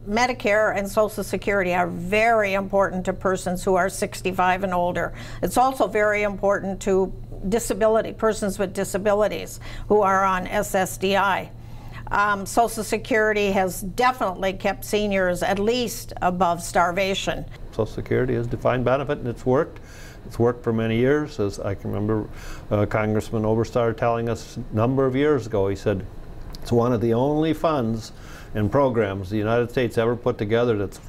Medicare and Social Security are very important to persons who are 65 and older. It's also very important to persons with disabilities who are on SSDI. Social Security has definitely kept seniors at least above starvation. Social Security is a defined benefit, and it's worked. It's worked for many years. As I can remember Congressman Oberstar telling us a number of years ago, he said it's one of the only funds and programs the United States ever put together that's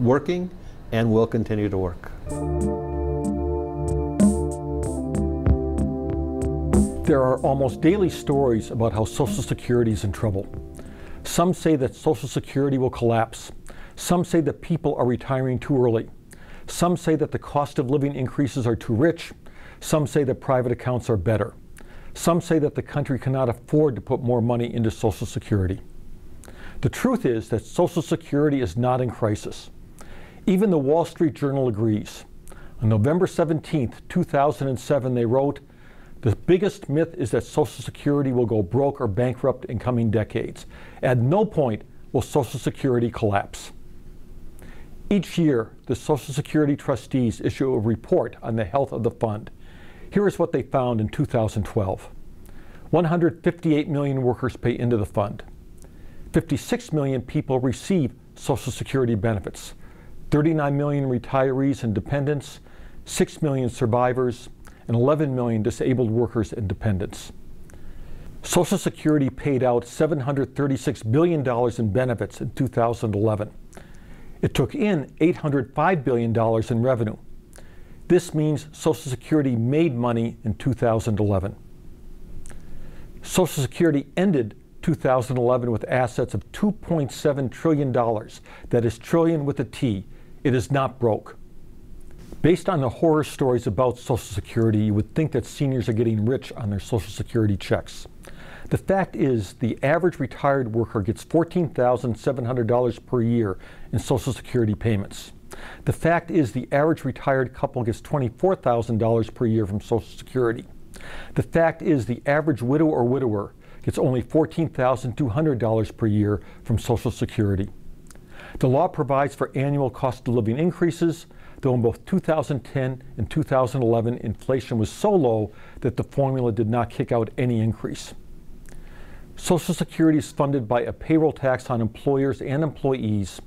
working and will continue to work. There are almost daily stories about how Social Security is in trouble. Some say that Social Security will collapse. Some say that people are retiring too early. Some say that the cost of living increases are too rich. Some say that private accounts are better. Some say that the country cannot afford to put more money into Social Security. The truth is that Social Security is not in crisis. Even the Wall Street Journal agrees. On November 17, 2007, they wrote, "The biggest myth is that Social Security will go broke or bankrupt in coming decades. At no point will Social Security collapse." Each year, the Social Security trustees issue a report on the health of the fund. Here is what they found in 2012. 158 million workers pay into the fund. 56 million people receive Social Security benefits. 39 million retirees and dependents, 6 million survivors, and 11 million disabled workers and dependents. Social Security paid out $736 billion in benefits in 2011. It took in $805 billion in revenue. This means Social Security made money in 2011. Social Security ended 2011 with assets of $2.7 trillion. That is trillion with a T. It is not broke. Based on the horror stories about Social Security, you would think that seniors are getting rich on their Social Security checks. The fact is, the average retired worker gets $14,700 per year in Social Security payments. The fact is, the average retired couple gets $24,000 per year from Social Security. The fact is, the average widow or widower gets only $14,200 per year from Social Security. The law provides for annual cost of living increases, though in both 2010 and 2011 inflation was so low that the formula did not kick out any increase. Social Security is funded by a payroll tax on employers and employees.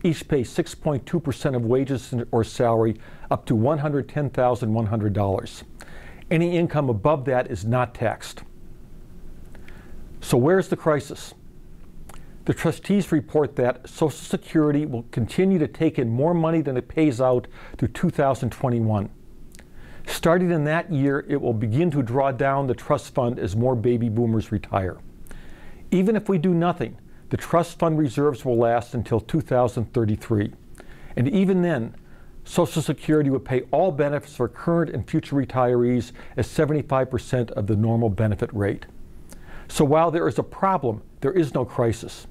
Each pay 6.2% of wages or salary up to $110,100. Any income above that is not taxed. So where's the crisis? The trustees report that Social Security will continue to take in more money than it pays out through 2021. Starting in that year, it will begin to draw down the trust fund as more baby boomers retire. Even if we do nothing, the trust fund reserves will last until 2033. And even then, Social Security would pay all benefits for current and future retirees at 75% of the normal benefit rate. So while there is a problem, there is no crisis.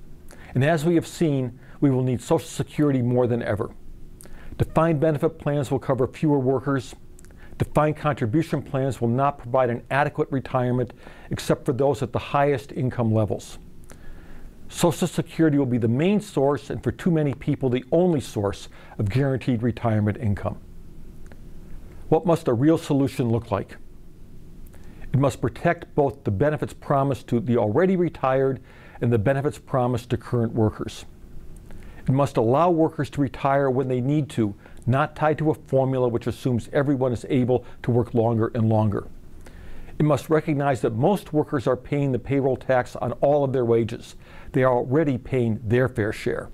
And as we have seen, we will need Social Security more than ever. Defined benefit plans will cover fewer workers. Defined contribution plans will not provide an adequate retirement except for those at the highest income levels. Social Security will be the main source, and for too many people, the only source of guaranteed retirement income. What must a real solution look like? It must protect both the benefits promised to the already retired and the benefits promised to current workers. It must allow workers to retire when they need to, not tied to a formula which assumes everyone is able to work longer and longer. It must recognize that most workers are paying the payroll tax on all of their wages. They are already paying their fair share.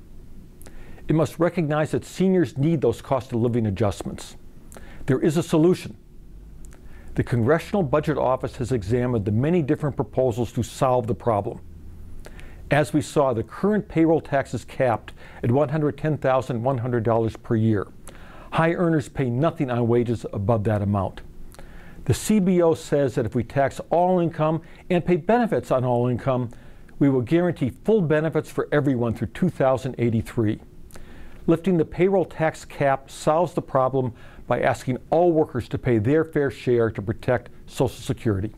It must recognize that seniors need those cost of living adjustments. There is a solution. The Congressional Budget Office has examined the many different proposals to solve the problem. As we saw, the current payroll tax is capped at $110,100 per year. High earners pay nothing on wages above that amount. The CBO says that if we tax all income and pay benefits on all income, we will guarantee full benefits for everyone through 2083. Lifting the payroll tax cap solves the problem by asking all workers to pay their fair share to protect Social Security.